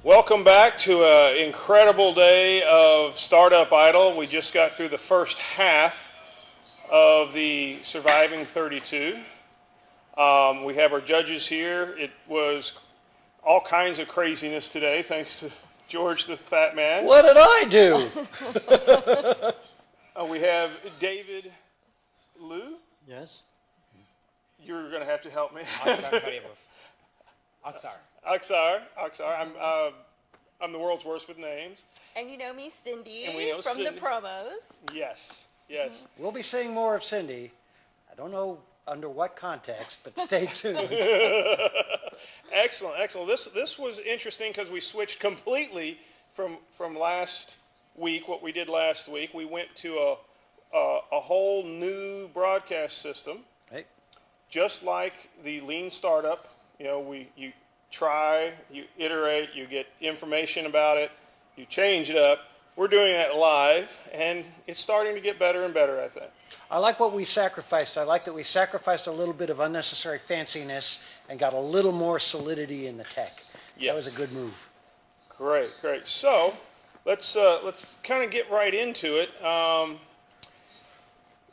Welcome back to an incredible day of Startup Idol. We just got through the first half of the Surviving 32. We have our judges here. It was all kinds of craziness today, thanks to George the Fat Man. What did I do? We have David Liu. Yes. You're going to have to help me. Aksar. Aksar. I'm the world's worst with names. And you know me, Cindy, And we know from Cindy. the promos. Yes. We'll be seeing more of Cindy. I don't know under what context, but stay tuned. Excellent. This was interesting because we switched completely from last week, what we did last week. We went to a whole new broadcast system. Right. Just like the lean startup, you try, you iterate, you get information about it, you change it up. We're doing it live, and it's starting to get better and better, I think. I like what we sacrificed. I like that we sacrificed a little bit of unnecessary fanciness and got a little more solidity in the tech. Yes. That was a good move. Great. So let's kind of get right into it.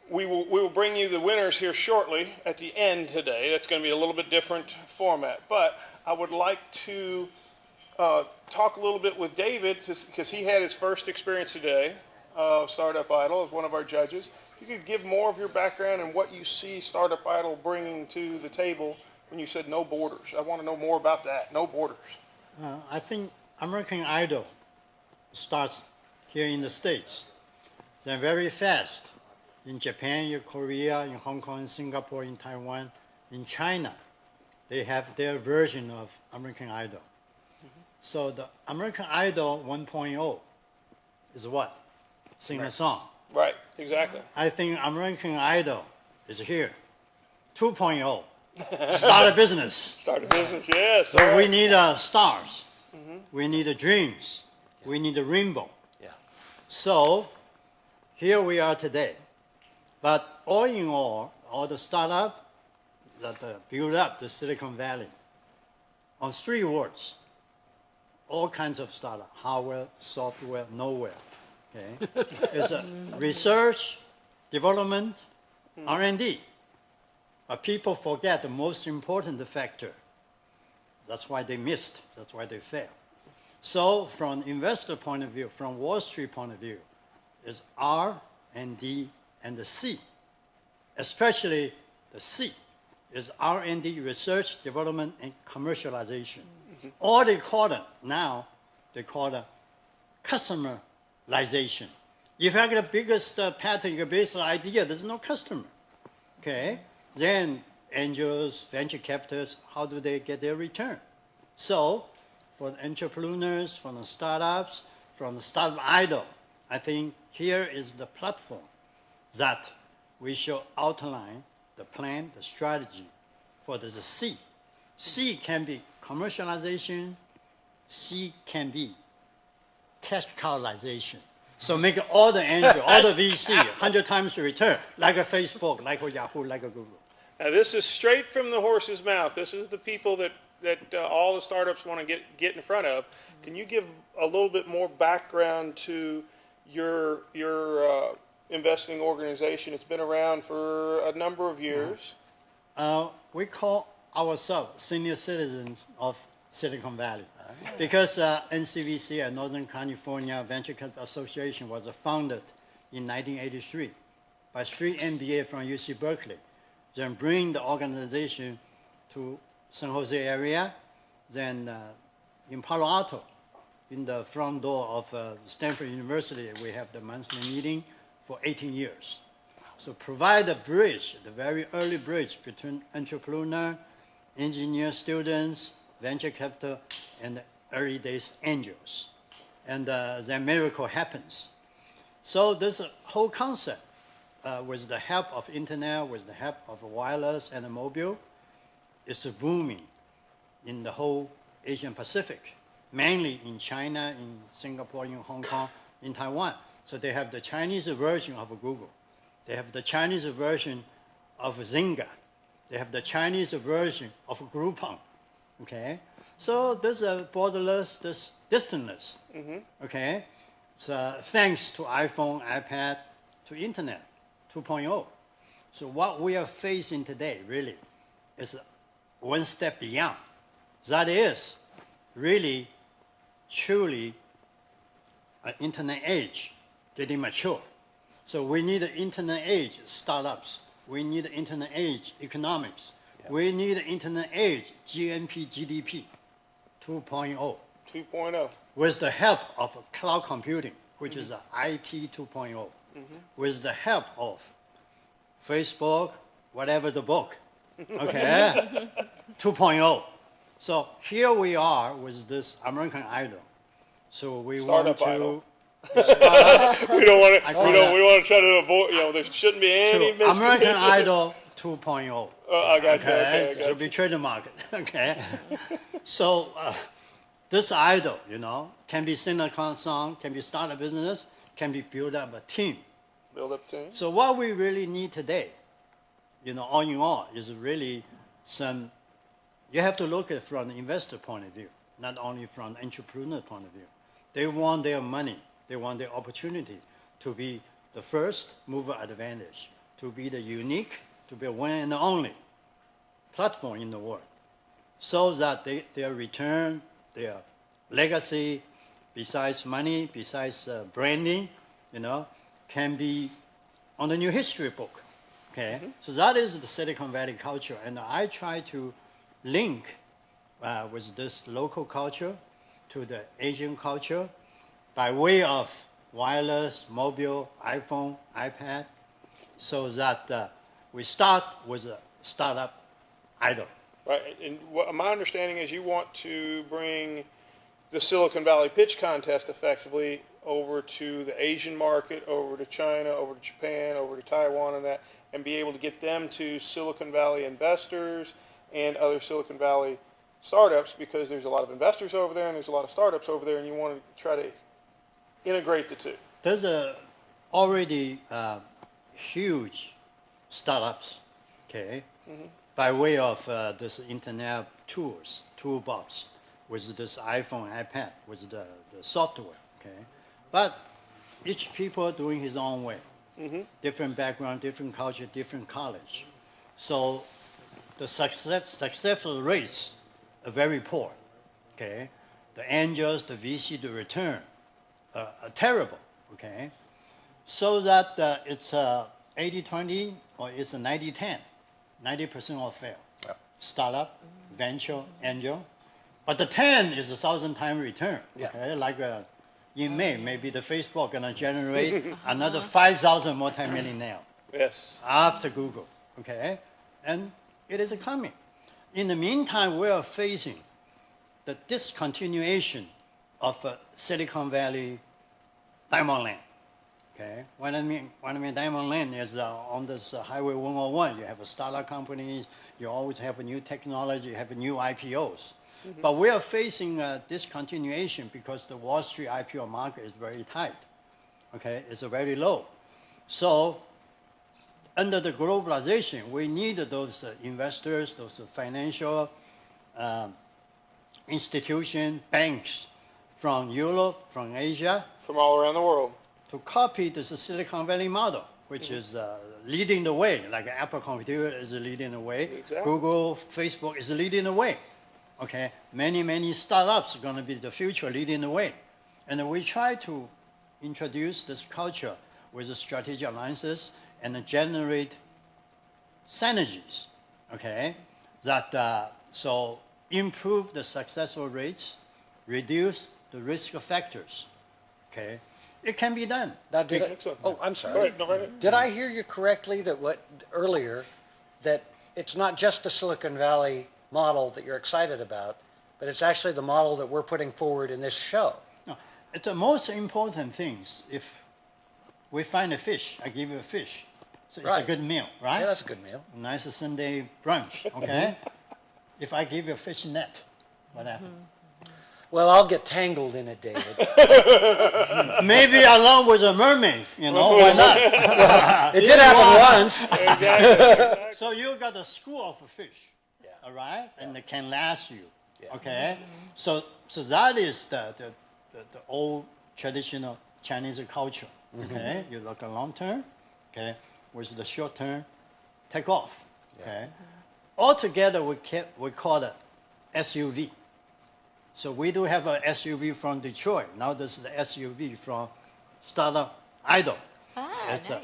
We will bring you the winners here shortly at the end today. That's going to be a little bit different format, but I would like to talk a little bit with David because he had his first experience today of Startup Idol as one of our judges. If you could give more of your background and what you see Startup Idol bringing to the table when you said no borders. I want to know more about that, no borders. I think American Idol starts here in the States. Then very fast in Japan, in Korea, in Hong Kong, in Singapore, in Taiwan, in China. They have their version of American Idol. So the American Idol 1.0 is what? Sing a song. Right, exactly. I think American Idol is here. 2.0. Start a business. Start a business, yes. So we need stars. We need dreams. We need a rainbow. Yeah. So here we are today. But all in all the startup that build up the Silicon Valley on 3 words. All kinds of startup, hardware, software, nowhere. Okay? It's research, development, R&D. But people forget the most important factor. That's why they missed. That's why they failed. So from investor point of view, from Wall Street point of view, is R and D and the C. Especially the C is R&D, research, development, and commercialization. Or they call it now, they call it customerization. If I get the biggest patent, the biggest idea, there's no customer. Okay? Then angels, venture capitalists, how do they get their return? So for the entrepreneurs, from the startups, from the startup idol, I think here is the platform that we should outline the plan, the strategy for the C. C can be commercialization. C can be cash cowization. So make all the angel, all the VC, 100 times the return, like a Facebook, like a Yahoo, like a Google. Now this is straight from the horse's mouth. This is the people that all the startups want to get in front of. Can you give a little bit more background to your investing organization? It's been around for a number of years. We call ourselves senior citizens of Silicon Valley because NCVC at Northern California Venture Capital Association was founded in 1983 by 3 MBA from UC Berkeley. Then bring the organization to San Jose area. Then in Palo Alto, in the front door of Stanford University, we have the monthly meeting for 18 years. So provide a bridge, the very early bridge between entrepreneur, engineer students, venture capital, and the early days angels. And then miracle happens. So this whole concept, with the help of internet, with the help of wireless and mobile, is booming in the whole Asian Pacific, mainly in China, in Singapore, in Hong Kong, in Taiwan. So they have the Chinese version of Google. They have the Chinese version of Zynga. They have the Chinese version of Groupon. Okay? So there's a borderless, this distanceless. Okay, so thanks to iPhone, iPad, to Internet 2.0. So what we are facing today really is one step beyond. That is really, truly an internet age getting mature. So we need an internet age startups. We need an internet age economics. Yeah. We need an internet age GDP 2.0. 2.0. With the help of cloud computing, which is IT 2.0. With the help of Facebook, whatever the book, okay, 2.0. So here we are with this American Idol. So we Startup want to. Idol. Start We don't want to. that. We want to try to avoid. There shouldn't be any to American miscommunication. Idol 2.0. I got you. Okay, Okay, I got so you. we trademark it. Okay, so this idol, can be sing a song, can be start a business, can be build up a team. Build up team. So what we really need today, all in all, is really some. You have to look at it from the investor point of view, not only from the entrepreneur point of view. They want their money, they want their opportunity to be the first mover advantage, to be the unique, to be one and only platform in the world, so that their return, their legacy, besides money, besides branding, can be on the new history book. Okay, so that is the Silicon Valley culture, and I try to link with this local culture to the Asian culture by way of wireless, mobile, iPhone, iPad, so that we start with a startup idol. Right, and my understanding is you want to bring the Silicon Valley Pitch Contest effectively over to the Asian market, over to China, over to Japan, over to Taiwan, and be able to get them to Silicon Valley investors and other Silicon Valley startups, because there's a lot of investors over there and there's a lot of startups over there, and you want to try to integrate the two. There's already huge startups, okay, by way of this internet toolbox with this iPhone, iPad, with the software, okay. But each people doing his own way, different background, different culture, different college. So the successful rates are very poor, okay. The angels, the VC, the return are terrible, okay. So that it's 80-20 or it's a 90-10. 90% all fail. Yeah. Startup, venture, angel. But the 10 is 1,000 times return. Yeah. Okay? Like in May, maybe the Facebook gonna generate another 5,000 multimillionaire. Yes. After Google, okay? And it is coming. In the meantime, we are facing the discontinuation of Silicon Valley Diamond Land. Okay, what I mean Diamond Land is on this Highway 101. You have a startup company. You always have a new technology. You have new IPOs. But we are facing discontinuation because the Wall Street IPO market is very tight. Okay, it's very low. So under the globalization, we need those investors, those financial institutions, banks from Europe, from Asia, From all around the world. to copy this Silicon Valley model, which is leading the way, like Apple Computer is leading the way, Exactly. Google, Facebook is leading the way. Okay, many startups are going to be the future leading the way. And we try to introduce this culture with the strategic alliances and generate synergies, okay, that so improve the successful rates, reduce the risk factors, okay. It can be done. Now, Excellent. oh, I'm sorry. Go ahead, no, go ahead. Did I hear you correctly that it's not just the Silicon Valley model that you're excited about, but it's actually the model that we're putting forward in this show? No, it's the most important things. If we find a fish, I give you a fish. So it's a Right. good meal, right? Yeah, that's a good meal. Nice Sunday brunch, okay? If I give you a fish net, what happens? Well, I'll get tangled in it, David. Maybe along with a mermaid, why not? It did happen once. So you got a school of fish, all right? And it can last you Yeah. Okay, so that is the old traditional Chinese culture. Okay, you look at long term, okay, with the short term take off. Okay, altogether we call it SUV. So we do have an SUV from Detroit. Now this is the SUV from Startup Idol. It's a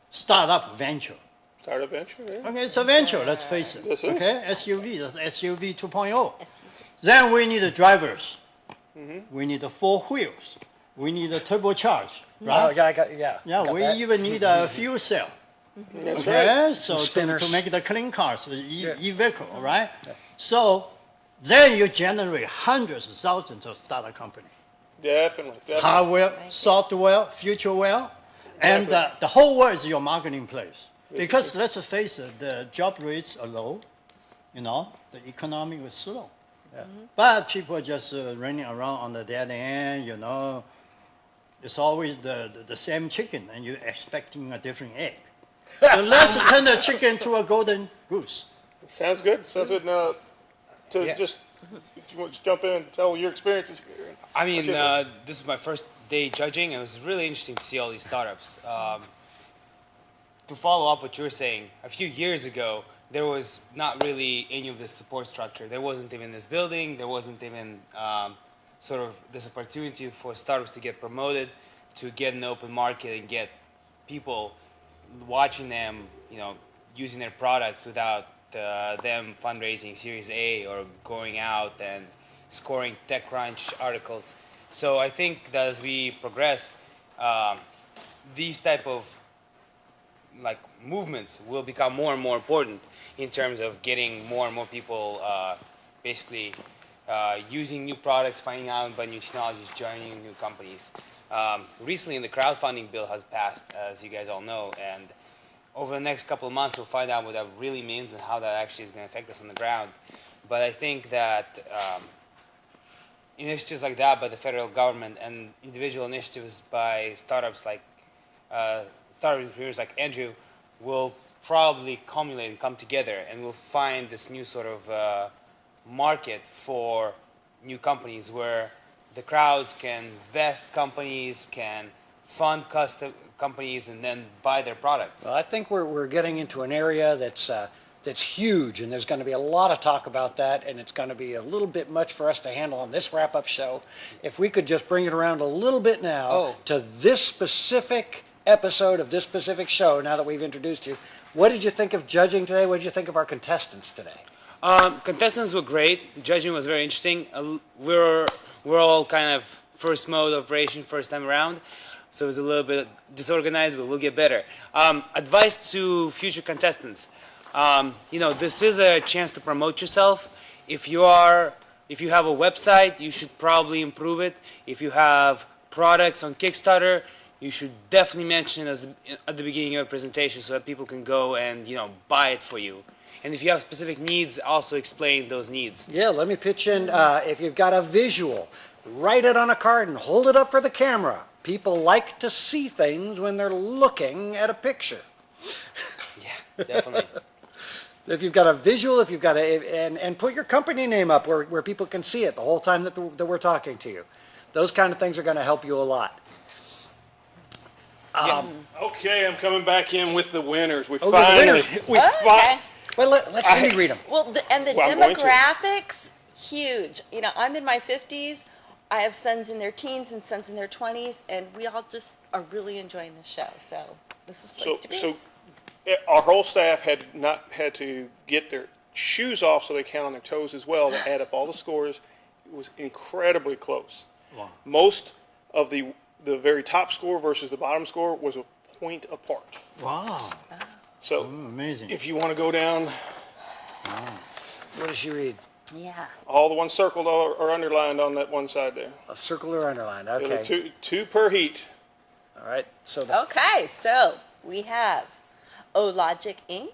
startup venture. Startup venture, yeah. Okay, it's a venture, let's face it. Yes, it is. Okay, SUV, that's SUV 2.0. Then we need the drivers. We need the 4 wheels. We need a turbocharge, Oh, right? yeah. Yeah, got we that. even need a fuel cell. That's right. Okay, so Spinners. to make the clean cars, the Yeah. e-vehicle, right? So then you generate hundreds of thousands of startup companies. Definitely. Hardware, software, futureware, and the whole world is your marketing place. Because let's face it, the job rates are low, the economy is slow. Yeah. But people are just running around on the dead end, It's always the same chicken, and you're expecting a different egg. So let's turn the chicken to a golden goose. Sounds good. Sounds good. Now, Yeah. just if you want to jump in and tell your experiences. I mean, this is my first day judging. It was really interesting to see all these startups. To follow up what you were saying, a few years ago, there was not really any of this support structure. There wasn't even this building. There wasn't even sort of this opportunity for startups to get promoted, to get an open market and get people watching them, using their products without them fundraising Series A or going out and scoring TechCrunch articles. So I think that as we progress, these type of movements will become more and more important in terms of getting more and more people basically using new products, finding out about new technologies, joining new companies. Recently, the crowdfunding bill has passed, as you guys all know, and over the next couple of months, we'll find out what that really means and how that actually is going to affect us on the ground. But I think that initiatives like that by the federal government and individual initiatives by startups like startup entrepreneurs like Andrew will probably culminate and come together, and we'll find this new sort of market for new companies where the crowds can vest companies, can fund custom companies, and then buy their products. Well, I think we're getting into an area that's huge, and there's going to be a lot of talk about that, and it's going to be a little bit much for us to handle on this wrap-up show. If we could just bring it around a little bit now to this specific episode of this specific show, now that we've introduced you. What did you think of judging today? What did you think of our contestants today? Contestants were great. Judging was very interesting. We're all kind of first mode operation, first time around. So it was a little bit disorganized, but we'll get better. Advice to future contestants. This is a chance to promote yourself. If you have a website, you should probably improve it. If you have products on Kickstarter, you should definitely mention it at the beginning of your presentation so that people can go and buy it for you. And if you have specific needs, also explain those needs. Yeah, let me pitch in. If you've got a visual, write it on a card and hold it up for the camera. People like to see things when they're looking at a picture. Yeah, definitely. If you've got a visual, and put your company name up where people can see it the whole time that we're talking to you. Those kind of things are going to help you a lot. Okay, I'm coming back in with the winners. We the finally, winners. Okay. Well, let Cindy read them. Well, I'm and the going to. demographics, huge. I'm in my 50s. I have sons in their teens and sons in their 20s, and we all just are really enjoying the show. So this is a place to be. So our whole staff had not had to get their shoes off so they count on their toes as well to add up all the scores. It was incredibly close. Wow. Most of the very top score versus the bottom score was a point apart. Wow, So amazing. if you want to go down, What does she read? Yeah. all the ones circled are underlined on that one side there. A circle or underlined. There are Okay. two per heat. All right. So Okay, so we have Logic Inc.,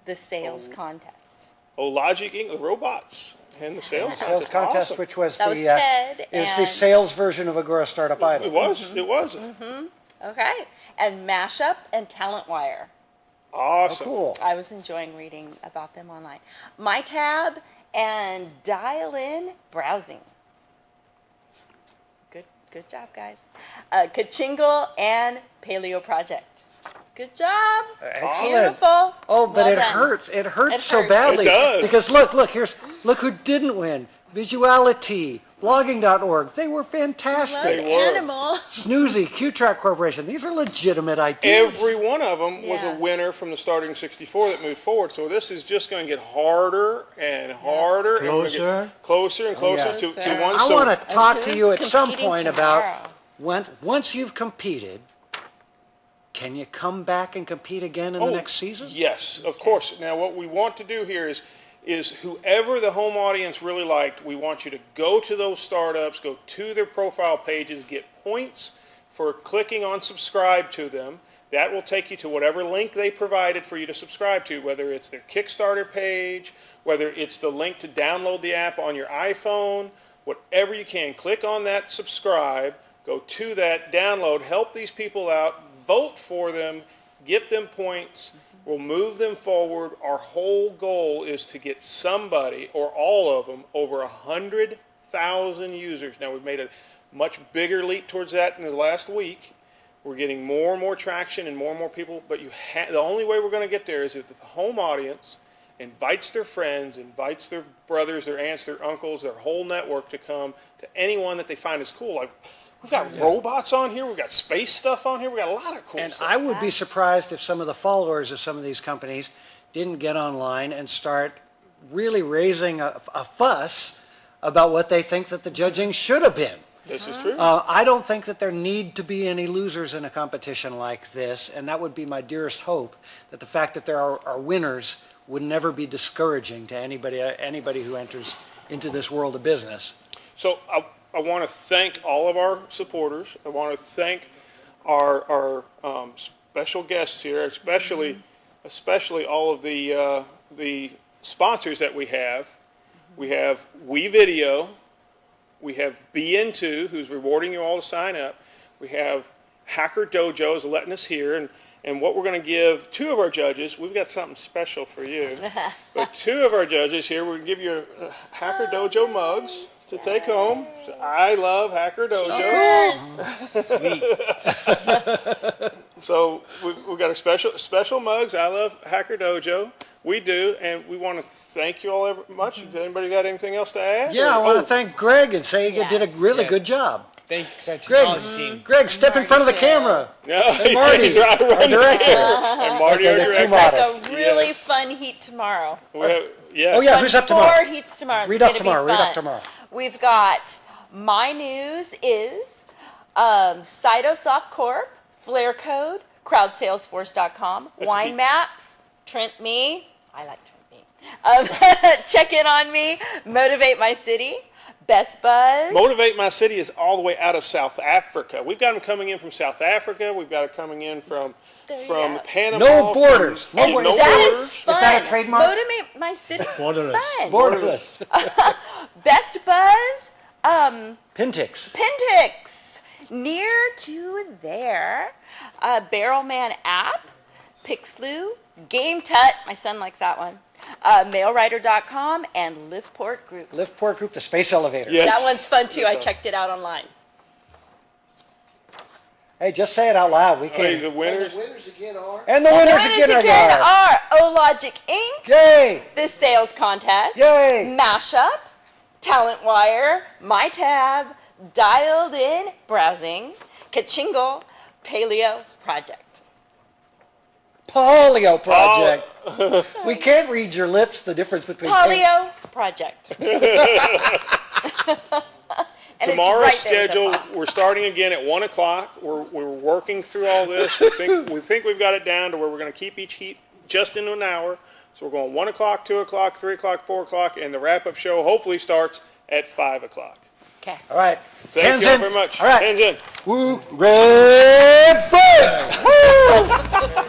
the sales contest. Logic Inc., the robots, and the sales sales contest. contest, Awesome. which was That the was Ted it was the and- sales version of Agora Startup Idol. It was. It was. Okay, and Mashup and Talent Wire. Awesome. Cool. I was enjoying reading about them online. My Tab and Dial In Browsing. Good job, guys. Kachingle and Paleo Project. Good job. Excellent. Beautiful. Oh, but Well it done. hurts. It hurts It so hurts. badly. It does. Because look who didn't win. Visuality, blogging.org. They were Love fantastic. They were. Animal. Snoozy, Q-Track Corporation. These are legitimate ideas. Every one of them was Yeah. a winner from the starting 64 that moved forward. So this is just going to get harder and harder. And we're gonna Closer. get closer and closer yeah. to Closer. one. I So want to talk And to you at who's some competing point tomorrow? about once you've competed, can you come back and compete again in the next season? Yes, of course. Now, what we want to do here is whoever the home audience really liked, we want you to go to those startups, go to their profile pages, get points for clicking on subscribe to them. That will take you to whatever link they provided for you to subscribe to, whether it's their Kickstarter page, whether it's the link to download the app on your iPhone, whatever you can. Click on that subscribe, go to that, download, help these people out, vote for them, get them points. We'll move them forward. Our whole goal is to get somebody or all of them over 100,000 users. Now, we've made a much bigger leap towards that in the last week. We're getting more and more traction and more people, but the only way we're going to get there is if the home audience invites their friends, invites their brothers, their aunts, their uncles, their whole network to come to anyone that they find is cool. Like, we've got robots on here. We've got space stuff on here. We've got a lot of cool And stuff. I would be surprised if some of the followers of some of these companies didn't get online and start really raising a fuss about what they think that the judging should have been. This is true. I don't think that there need to be any losers in a competition like this, and that would be my dearest hope, that the fact that there are winners would never be discouraging to anybody who enters into this world of business. So I want to thank all of our supporters. I want to thank our special guests here, especially all of the sponsors that we have. We have WeVideo. We have BeInToo, who's rewarding you all to sign up. We have Hacker Dojo is letting us here. And what we're going to give two of our judges, we've got something special for you. But two of our judges here, we're going to give you Hacker Dojo mugs to take home. So I love Hacker Dojo. Sweet. So we've got a special mugs. I love Hacker Dojo. We do, and we want to thank you all very much. Anybody got anything else to add? Yeah, I want to thank Greg and say you did a really Yeah. good job. Thanks our Greg, technology team. Greg, step in front of the Marty, too. camera. No, And Marty, he's right, our director. and Marty, our Okay, It too looks director. like modest. a really Yes. fun heat tomorrow. We have, yes. Oh, yeah, who's up tomorrow? 4 heats tomorrow. Read It's off gonna be tomorrow, read off fun. tomorrow. We've got my news is Cytosoft Corp, Flare Code, CrowdSalesforce.com, Wine Maps, Trent Me. I like Trent Me. Check in on me. Motivate My City. Best Buzz. Motivate My City is all the way out of South Africa. We've got them coming in from South Africa. We've got it coming in from There you go. Panama. No borders. From, No And borders. that borders. is fun. that a trademark? Motivate My City. Borderless. Fun. Borderless. Best Buzz. Pintix. Pintix, near to there, Barrelman app, Pixloo, Game Tut, my son likes that one, Mailwriter.com, and Liftport Group. Liftport Group, the space elevator. Yes. That one's fun too. I checked it out online. Hey, just say it out loud. We Hey, can. the winners. Winners again are And the winners Winners again are. Ologic Inc., Yay! the sales contest, Yay! Mashup, Talent Wire, My Tab, Dialed In Browsing, Kachingle, Paleo Project. Polio Project. We can't read your lips, the difference between. Paleo Project. And it's Tomorrow's right there at the schedule, top. we're starting again at 1 o'clock. We're working through all this. We think we've got it down to where we're going to keep each heat just into an hour. So we're going 1 o'clock, 2 o'clock, 3 o'clock, 4 o'clock, and the wrap-up show hopefully starts at 5 o'clock. Okay. All right. Thank Hands you all in. very much. All right. Hands in. Woo, red, flag. Woo!